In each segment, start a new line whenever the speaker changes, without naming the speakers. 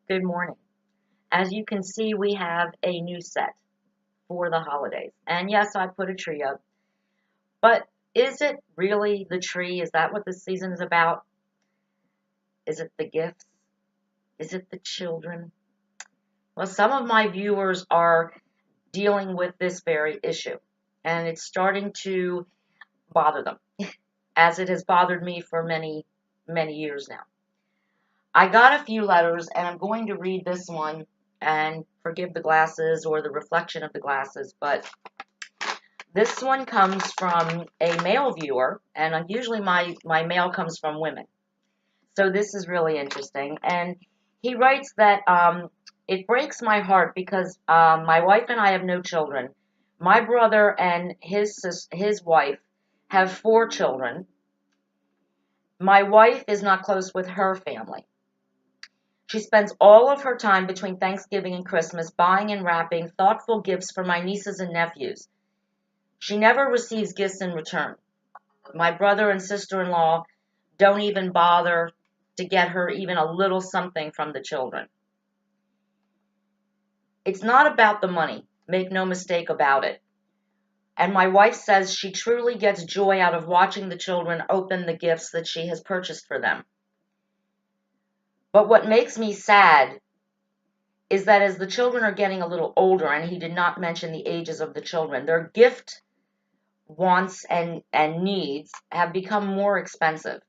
Good morning. As you can see, we have a new set for the holidays. And yes, I put a tree up. But is it really the tree? Is that what this season is about? Is it the gifts? Is it the children? Well, some of my viewers are dealing with this very issue, and it's starting to bother them, as it has bothered me for many, many years now. I got a few letters, and I'm going to read this one, and forgive the glasses or the reflection of the glasses, but this one comes from a male viewer, and usually my mail comes from women. So this is really interesting. And he writes that it breaks my heart because my wife and I have no children. My brother and his wife have 4 children. My wife is not close with her family. She spends all of her time between Thanksgiving and Christmas buying and wrapping thoughtful gifts for my nieces and nephews. She never receives gifts in return. My brother and sister-in-law don't even bother to get her even a little something from the children. It's not about the money, make no mistake about it. And my wife says she truly gets joy out of watching the children open the gifts that she has purchased for them. But what makes me sad is that as the children are getting a little older, and he did not mention the ages of the children, their gift wants and needs have become more expensive.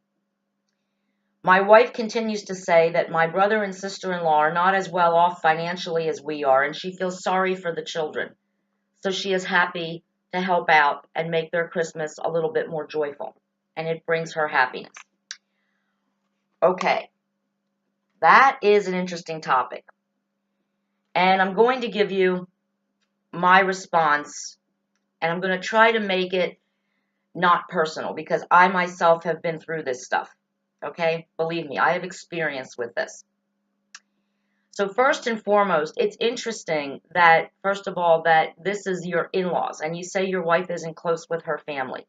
My wife continues to say that my brother and sister-in-law are not as well off financially as we are, and she feels sorry for the children. So she is happy to help out and make their Christmas a little bit more joyful, and it brings her happiness. Okay, that is an interesting topic, and I'm going to give you my response, and I'm going to try to make it not personal because I myself have been through this stuff. Okay, believe me, I have experience with this. So first and foremost, it's interesting that, first of all, that this is your in-laws, and you say your wife isn't close with her family.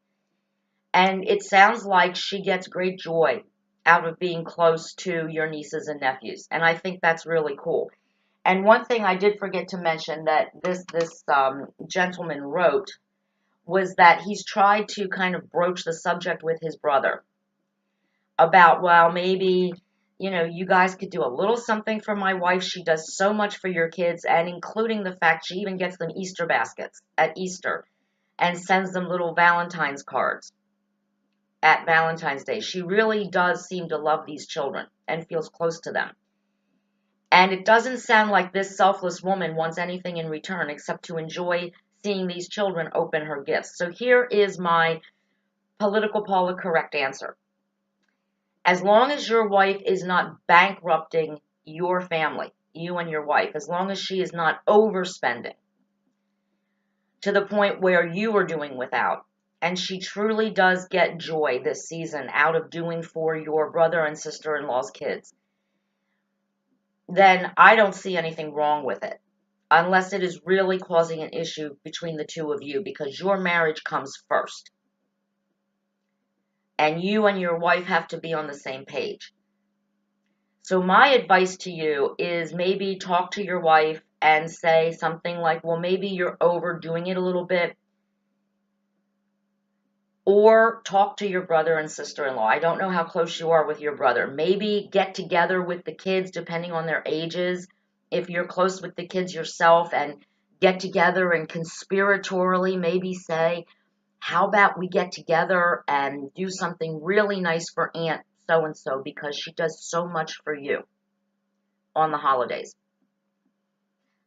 And it sounds like she gets great joy out of being close to your nieces and nephews, and I think that's really cool. And one thing I did forget to mention that this gentleman wrote was that he's tried to kind of broach the subject with his brother about, well, maybe, you guys could do a little something for my wife. She does so much for your kids, and including the fact she even gets them Easter baskets at Easter and sends them little Valentine's cards at Valentine's Day. She really does seem to love these children and feels close to them. And it doesn't sound like this selfless woman wants anything in return except to enjoy seeing these children open her gifts. So here is my political Paula correct answer. As long as your wife is not bankrupting your family, you and your wife, as long as she is not overspending to the point where you are doing without, and she truly does get joy this season out of doing for your brother and sister-in-law's kids, then I don't see anything wrong with it, unless it is really causing an issue between the two of you, because your marriage comes first. And you and your wife have to be on the same page. So my advice to you is maybe talk to your wife and say something like, well, maybe you're overdoing it a little bit. Or talk to your brother and sister-in-law. I don't know how close you are with your brother. Maybe get together with the kids, depending on their ages. If you're close with the kids yourself, and get together and conspiratorially maybe say, how about we get together and do something really nice for Aunt so-and-so because she does so much for you on the holidays.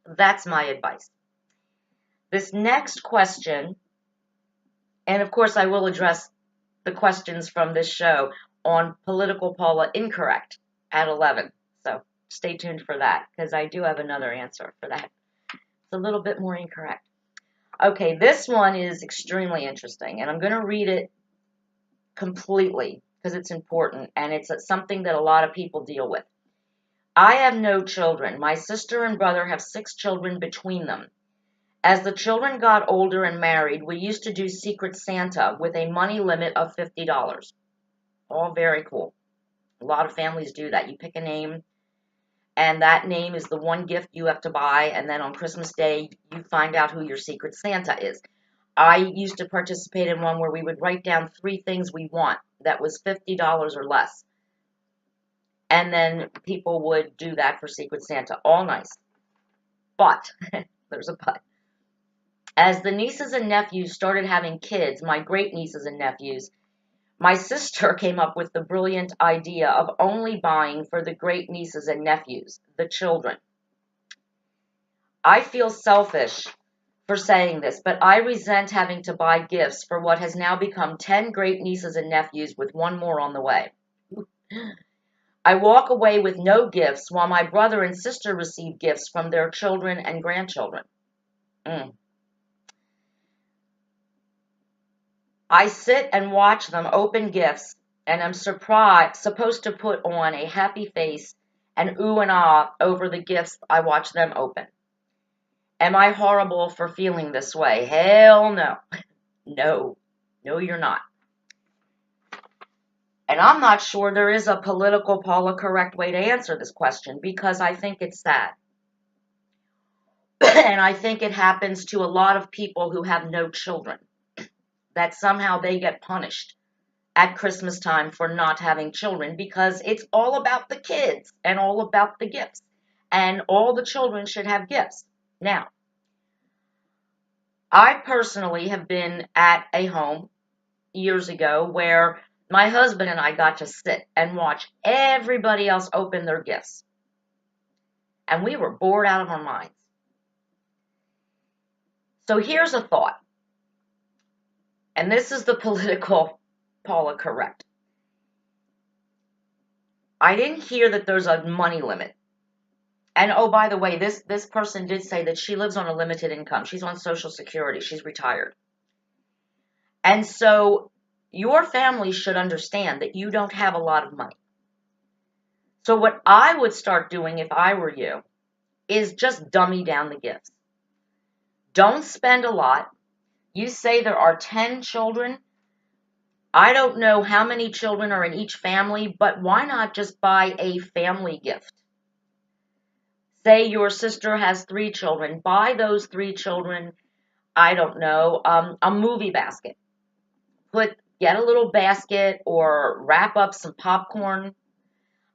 That's my advice. This next question, and of course I will address the questions from this show on Political Paula Incorrect at 11. So stay tuned for that, because I do have another answer for that. It's a little bit more incorrect. Okay, this one is extremely interesting, and I'm going to read it completely because it's important, and it's something that a lot of people deal with. I have no children. My sister and brother have 6 children between them. As the children got older and married, we used to do Secret Santa with a money limit of $50. All very cool. A lot of families do that. You pick a name, and that name is the one gift you have to buy, and then on Christmas Day, you find out who your Secret Santa is. I used to participate in one where we would write down 3 things we want that was $50 or less. And then people would do that for Secret Santa. All nice. But, there's a but. As the nieces and nephews started having kids, my great nieces and nephews, my sister came up with the brilliant idea of only buying for the great nieces and nephews, the children. I feel selfish for saying this, but I resent having to buy gifts for what has now become 10 great nieces and nephews with one more on the way. I walk away with no gifts while my brother and sister receive gifts from their children and grandchildren. I sit and watch them open gifts and am supposed to put on a happy face and ooh and ah over the gifts I watch them open. Am I horrible for feeling this way? Hell no. No. No, you're not. And I'm not sure there is a political, correct way to answer this question because I think it's sad. And I think it happens to a lot of people who have no children, that somehow they get punished at Christmas time for not having children because it's all about the kids and all about the gifts. And all the children should have gifts. Now, I personally have been at a home years ago where my husband and I got to sit and watch everybody else open their gifts. And we were bored out of our minds. So here's a thought. And this is the political Paula correct. I didn't hear that there's a money limit. And oh, by the way, this person did say that she lives on a limited income. She's on Social Security. She's retired. And so your family should understand that you don't have a lot of money. So what I would start doing if I were you is just dummy down the gifts. Don't spend a lot. You say there are 10 children. I don't know how many children are in each family, but why not just buy a family gift? Say your sister has 3 children. Buy those 3 children, I don't know, a movie basket. Get a little basket or wrap up some popcorn.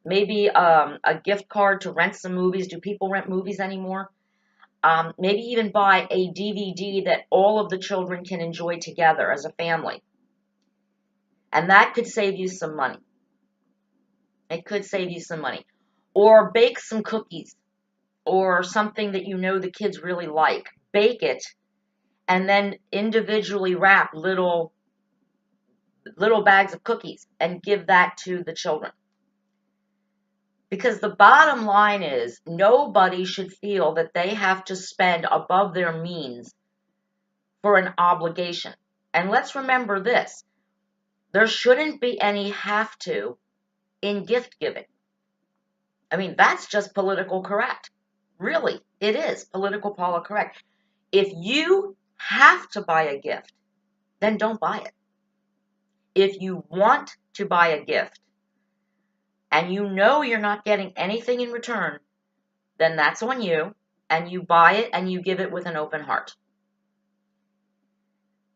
Maybe a gift card to rent some movies. Do people rent movies anymore? Maybe even buy a DVD that all of the children can enjoy together as a family. And that could save you some money. It could save you some money. Or bake some cookies or something that you know the kids really like. Bake it and then individually wrap little bags of cookies and give that to the children. Because the bottom line is nobody should feel that they have to spend above their means for an obligation. And let's remember this. There shouldn't be any have to in gift giving. I mean, that's just political correct. Really, it is political correct. If you have to buy a gift, then don't buy it. If you want to buy a gift and you know you're not getting anything in return, then that's on you, and you buy it and you give it with an open heart.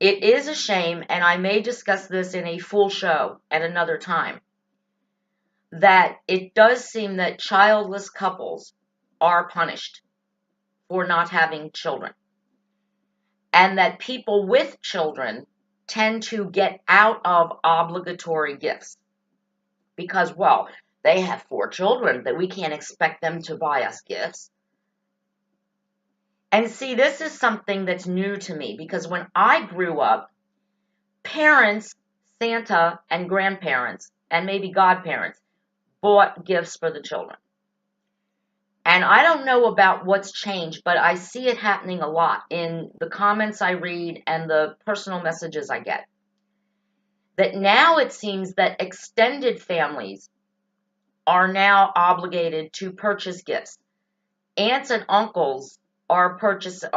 It is a shame, and I may discuss this in a full show at another time, that it does seem that childless couples are punished for not having children, and that people with children tend to get out of obligatory gifts because, well, they have 4 children that we can't expect them to buy us gifts. And see, this is something that's new to me because when I grew up, parents, Santa, and grandparents, and maybe godparents bought gifts for the children. And I don't know about what's changed, but I see it happening a lot in the comments I read and the personal messages I get. That now it seems that extended families are now obligated to purchase gifts. Aunts and uncles are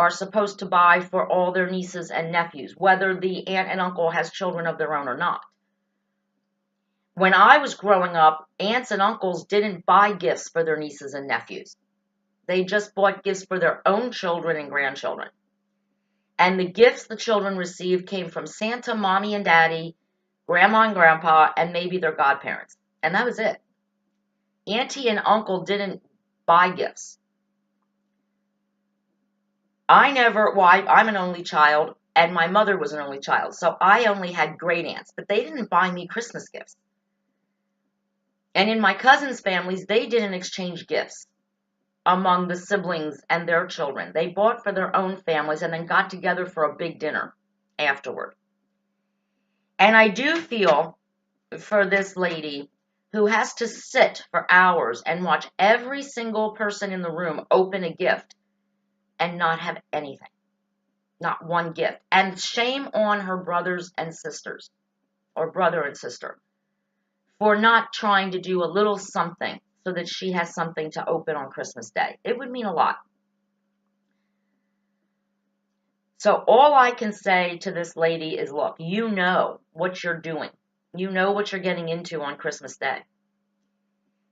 supposed to buy for all their nieces and nephews, whether the aunt and uncle has children of their own or not. When I was growing up, aunts and uncles didn't buy gifts for their nieces and nephews. They just bought gifts for their own children and grandchildren. And the gifts the children received came from Santa, mommy and daddy, grandma and grandpa, and maybe their godparents. And that was it. Auntie and uncle didn't buy gifts. I'm an only child, and my mother was an only child, so I only had great aunts, but they didn't buy me Christmas gifts. And in my cousins' families, they didn't exchange gifts among the siblings and their children. They bought for their own families and then got together for a big dinner afterward. And I do feel for this lady who has to sit for hours and watch every single person in the room open a gift and not have anything, not one gift. And shame on her brothers and sisters, or brother and sister, for not trying to do a little something so that she has something to open on Christmas Day. It would mean a lot. So all I can say to this lady is, look, you know what you're doing. You know what you're getting into on Christmas Day.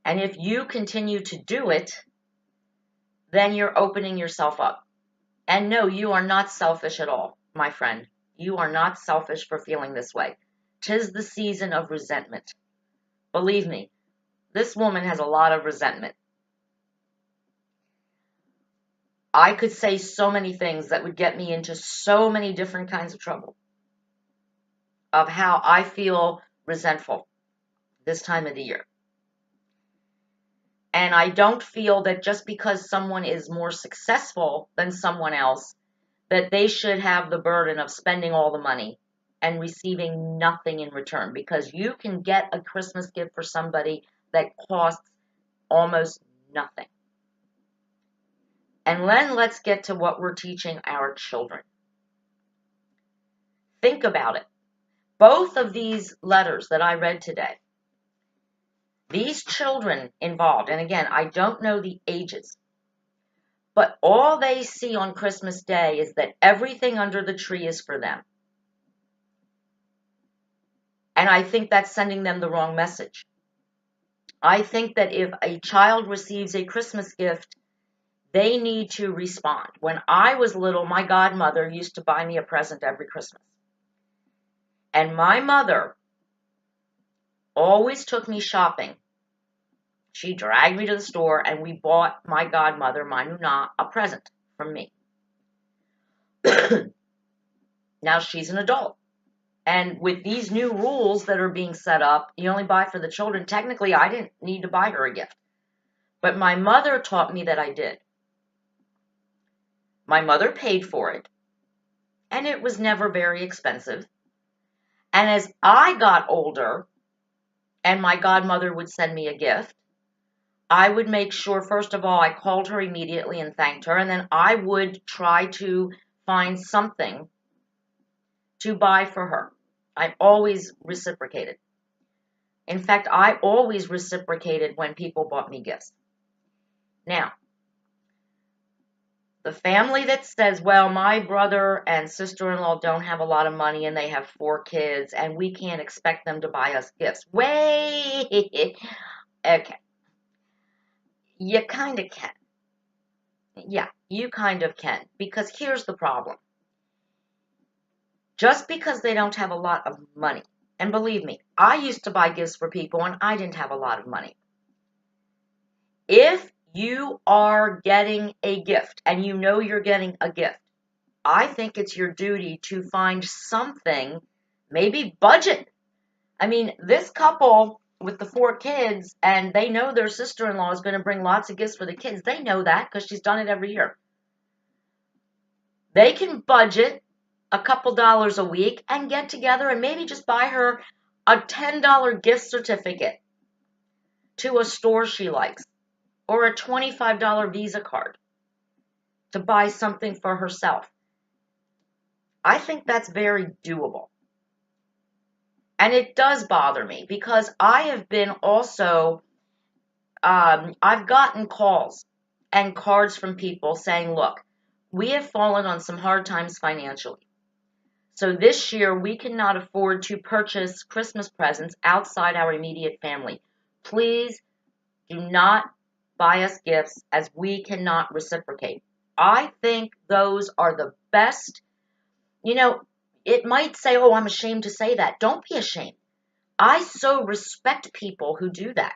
And if you continue to do it, then you're opening yourself up. And no, you are not selfish at all, my friend. You are not selfish for feeling this way. 'Tis the season of resentment. Believe me, this woman has a lot of resentment. I could say so many things that would get me into so many different kinds of trouble of how I feel resentful this time of the year. And I don't feel that just because someone is more successful than someone else, that they should have the burden of spending all the money and receiving nothing in return, because you can get a Christmas gift for somebody that costs almost nothing. And then let's get to what we're teaching our children. Think about it. Both of these letters that I read today, these children involved, and again, I don't know the ages, but all they see on Christmas Day is that everything under the tree is for them. And I think that's sending them the wrong message. I think that if a child receives a Christmas gift, they need to respond. When I was little, my godmother used to buy me a present every Christmas. And my mother always took me shopping. She dragged me to the store and we bought my godmother, my Nuna, a present from me. Now she's an adult. And with these new rules that are being set up, you only buy for the children. Technically, I didn't need to buy her a gift. But my mother taught me that I did. My mother paid for it. And it was never very expensive. And as I got older, and my godmother would send me a gift, I would make sure, first of all, I called her immediately and thanked her, and then I would try to find something to buy for her. I always reciprocated. In fact, I always reciprocated when people bought me gifts. Now, the family that says, well, my brother and sister-in-law don't have a lot of money and they have 4 kids and we can't expect them to buy us gifts. Wait, okay. You kind of can. Yeah, you kind of can. Because here's the problem. Just because they don't have a lot of money, and believe me, I used to buy gifts for people and I didn't have a lot of money. If you are getting a gift and you know you're getting a gift, I think it's your duty to find something, maybe budget. I mean, this couple with the 4 kids, and they know their sister-in-law is going to bring lots of gifts for the kids. They know that because she's done it every year. They can budget a couple dollars a week and get together and maybe just buy her a $10 gift certificate to a store she likes, or a $25 Visa card to buy something for herself. I think that's very doable. And it does bother me because I have been also, I've gotten calls and cards from people saying, look, we have fallen on some hard times financially. So this year, we cannot afford to purchase Christmas presents outside our immediate family. Please do not buy us gifts as we cannot reciprocate. I think those are the best. You know, it might say, oh, I'm ashamed to say that. Don't be ashamed. I so respect people who do that.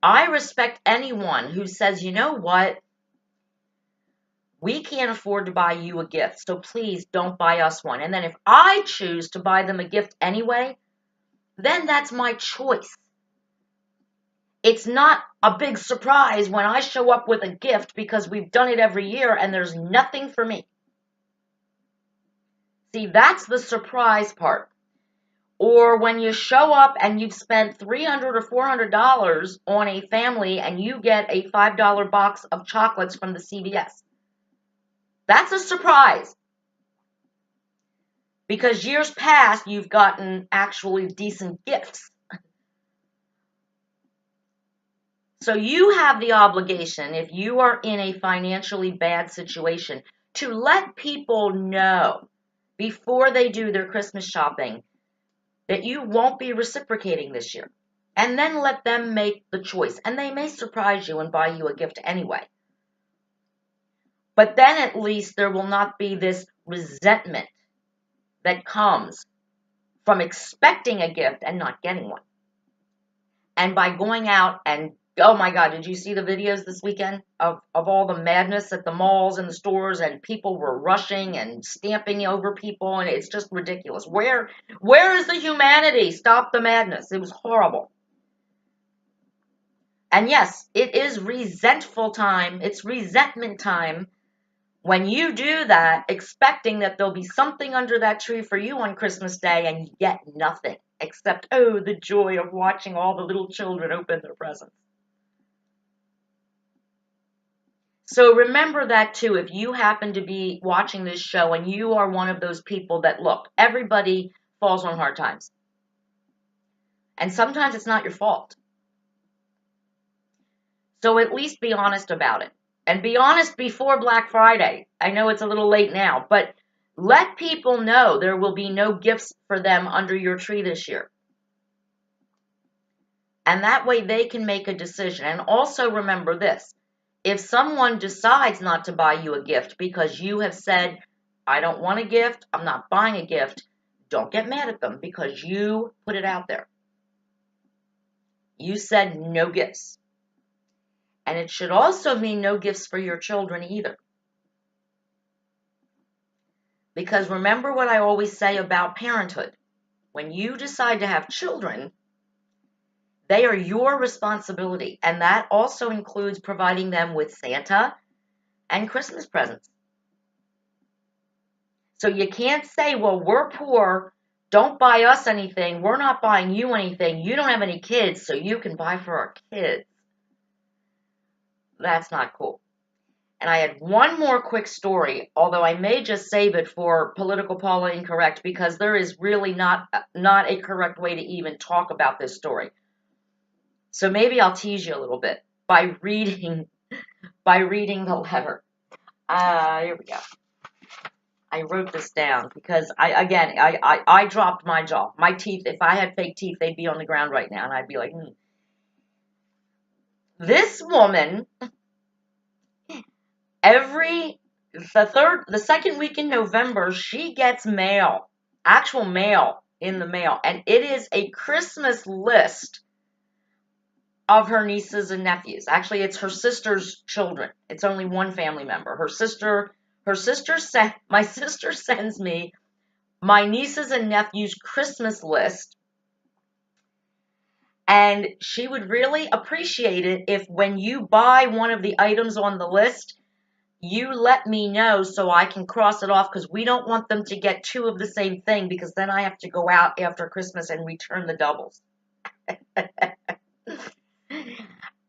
I respect anyone who says, you know what? We can't afford to buy you a gift, so please don't buy us one. And then if I choose to buy them a gift anyway, then that's my choice. It's not a big surprise when I show up with a gift because we've done it every year and there's nothing for me. See, that's the surprise part. Or when you show up and you've spent $300 or $400 on a family and you get a $5 box of chocolates from the CVS. That's a surprise. Because years past, you've gotten actually decent gifts. So you have the obligation, if you are in a financially bad situation, to let people know before they do their Christmas shopping that you won't be reciprocating this year. And then let them make the choice. And they may surprise you and buy you a gift anyway. But then at least there will not be this resentment that comes from expecting a gift and not getting one. And by going out and, oh my God, did you see the videos this weekend of all the madness at the malls and the stores, and people were rushing and stamping over people, and it's just ridiculous. Where is the humanity? Stop the madness. It was horrible. And yes, it is resentful time. It's resentment time when you do that, expecting that there'll be something under that tree for you on Christmas Day, and you get nothing except, oh, the joy of watching all the little children open their presents. So remember that too, if you happen to be watching this show and you are one of those people that, look, everybody falls on hard times. And sometimes it's not your fault. So at least be honest about it. And be honest before Black Friday. I know it's a little late now, but let people know there will be no gifts for them under your tree this year. And that way they can make a decision. And also remember this. If someone decides not to buy you a gift because you have said, I don't want a gift, I'm not buying a gift, don't get mad at them because you put it out there. You said no gifts. And it should also mean no gifts for your children either. Because remember what I always say about parenthood. When you decide to have children, they are your responsibility. And that also includes providing them with Santa and Christmas presents. So you can't say, well, we're poor, don't buy us anything, we're not buying you anything, you don't have any kids, so you can buy for our kids. That's not cool. And I had one more quick story, although I may just save it for Political Paula Incorrect, because there is really not a correct way to even talk about this story. So maybe I'll tease you a little bit by reading the letter. Here we go. I wrote this down because I dropped my jaw. My teeth, if I had fake teeth, they'd be on the ground right now, and I'd be like, This woman, the second week in November, she gets mail, actual mail in the mail, and it is a Christmas list of her nieces and nephews. Actually, it's her sister's children. It's only one family member. My sister sends me my nieces and nephews' Christmas list, and she would really appreciate it if when you buy one of the items on the list, you let me know so I can cross it off, because we don't want them to get two of the same thing, because then I have to go out after Christmas and return the doubles.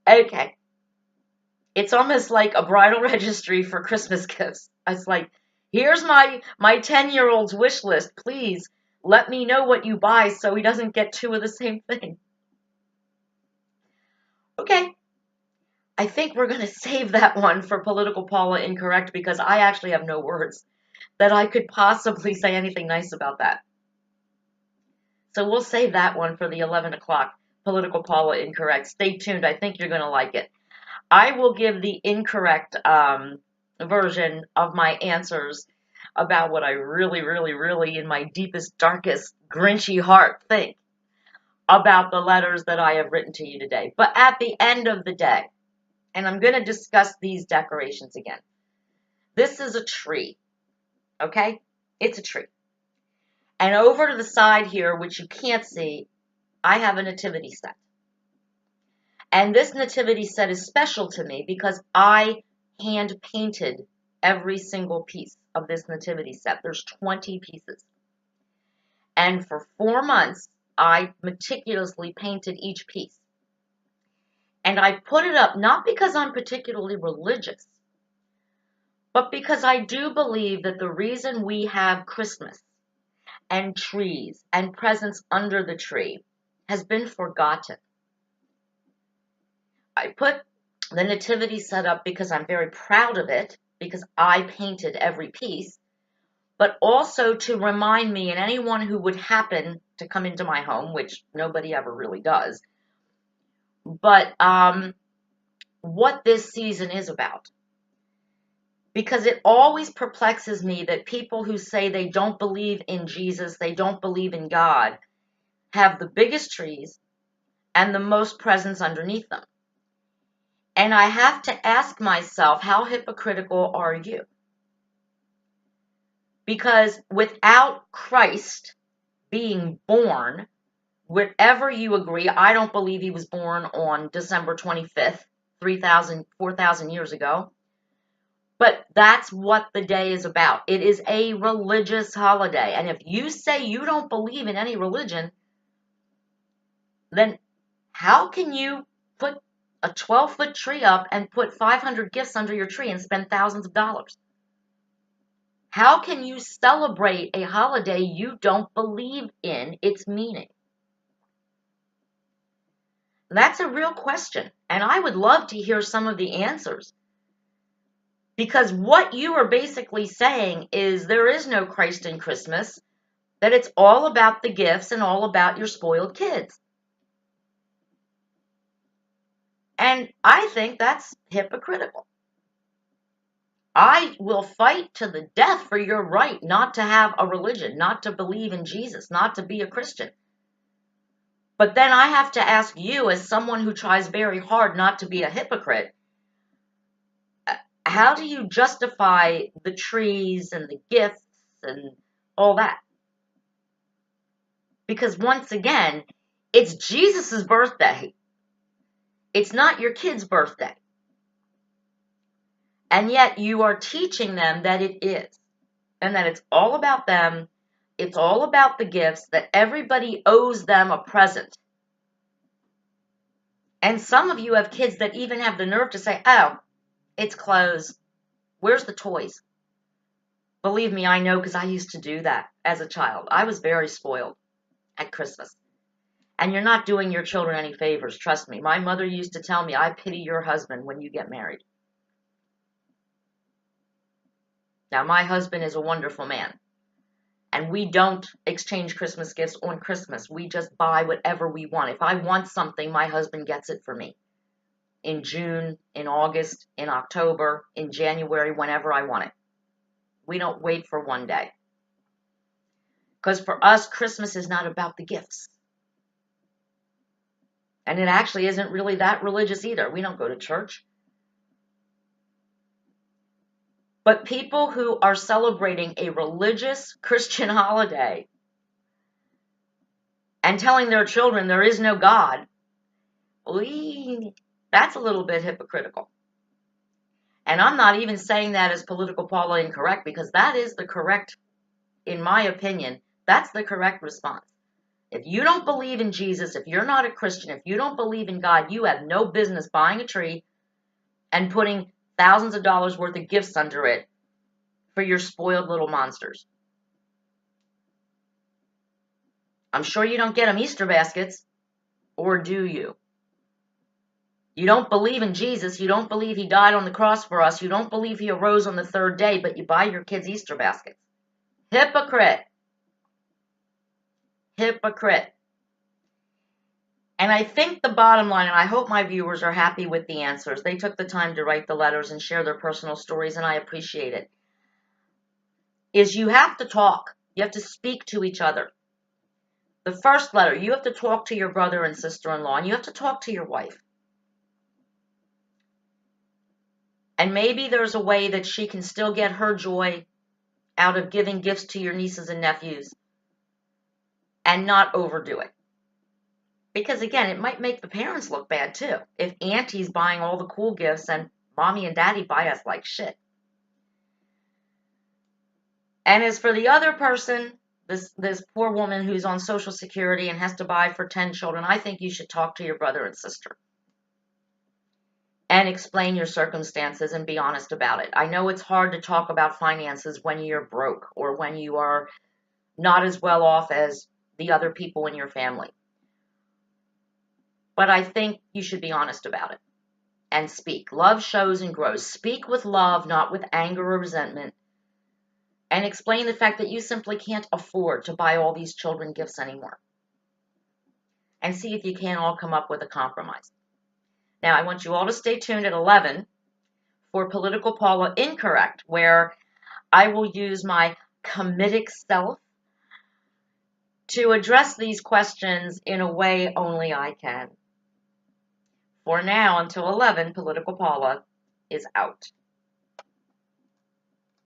Okay. It's almost like a bridal registry for Christmas gifts. It's like, here's my 10-year-old's wish list. Please let me know what you buy so he doesn't get two of the same thing. Okay. I think we're going to save that one for Political Paula Incorrect, because I actually have no words. that I could possibly say anything nice about that. So we'll save that one for the 11 o'clock Political Paula Incorrect. Stay tuned. I think you're going to like it. I will give the incorrect version of my answers about what I really, really, really, in my deepest, darkest, grinchy heart, think about the letters that I have written to you today. But at the end of the day, and I'm going to discuss these decorations again. This is a tree, okay? It's a tree. And over to the side here, which you can't see, I have a nativity set. And this nativity set is special to me because I hand painted every single piece of this nativity set. There's 20 pieces. And for 4 months, I meticulously painted each piece. And I put it up not because I'm particularly religious, but because I do believe that the reason we have Christmas and trees and presents under the tree has been forgotten. I put the nativity set up because I'm very proud of it, because I painted every piece, but also to remind me and anyone who would happen to come into my home, which nobody ever really does, but what this season is about. Because it always perplexes me that people who say they don't believe in Jesus, they don't believe in God, have the biggest trees and the most presents underneath them. And I have to ask myself, how hypocritical are you? Because without Christ being born, whatever you agree, I don't believe he was born on December 25th, 4,000 years ago. But that's what the day is about. It is a religious holiday. And if you say you don't believe in any religion, then how can you put a 12-foot tree up and put 500 gifts under your tree and spend thousands of dollars? How can you celebrate a holiday you don't believe in its meaning? That's a real question, and I would love to hear some of the answers. Because what you are basically saying is there is no Christ in Christmas, that it's all about the gifts and all about your spoiled kids. And I think that's hypocritical. I will fight to the death for your right not to have a religion, not to believe in Jesus, not to be a Christian. But then I have to ask you, as someone who tries very hard not to be a hypocrite, how do you justify the trees and the gifts and all that? Because once again, it's Jesus' birthday. It's not your kid's birthday. And yet you are teaching them that it is. And that it's all about them. It's all about the gifts, that everybody owes them a present. And some of you have kids that even have the nerve to say, oh, it's clothes. Where's the toys? Believe me, I know, because I used to do that as a child. I was very spoiled at Christmas. And you're not doing your children any favors, trust me. My mother used to tell me, I pity your husband when you get married. Now, my husband is a wonderful man. And we don't exchange Christmas gifts on Christmas. We just buy whatever we want. If I want something, my husband gets it for me. In June, in August, in October, in January, whenever I want it. We don't wait for one day. Because for us, Christmas is not about the gifts. And it actually isn't really that religious either. We don't go to church. But people who are celebrating a religious Christian holiday and telling their children there is no God, that's a little bit hypocritical. And I'm not even saying that as Political Paula Incorrect, because that is the correct, in my opinion, that's the correct response. If you don't believe in Jesus, if you're not a Christian, if you don't believe in God, you have no business buying a tree and putting thousands of dollars worth of gifts under it for your spoiled little monsters. I'm sure you don't get them Easter baskets, or do you? You don't believe in Jesus, you don't believe he died on the cross for us, you don't believe he arose on the third day, but you buy your kids Easter baskets. Hypocrite. Hypocrite. And I think the bottom line, and I hope my viewers are happy with the answers. They took the time to write the letters and share their personal stories, and I appreciate it. Is you have to talk. You have to speak to each other. The first letter, you have to talk to your brother and sister-in-law, and you have to talk to your wife. And maybe there's a way that she can still get her joy out of giving gifts to your nieces and nephews and not overdo it. Because again, it might make the parents look bad too. If auntie's buying all the cool gifts and mommy and daddy buy us like shit. And as for the other person, this poor woman who's on Social Security and has to buy for 10 children, I think you should talk to your brother and sister and explain your circumstances and be honest about it. I know it's hard to talk about finances when you're broke or when you are not as well off as the other people in your family. But I think you should be honest about it and speak. Love shows and grows. Speak with love, not with anger or resentment. And explain the fact that you simply can't afford to buy all these children gifts anymore. And see if you can all come up with a compromise. Now, I want you all to stay tuned at 11 for Political Paula Incorrect, where I will use my comedic self to address these questions in a way only I can. For now, until 11, Political Paula is out.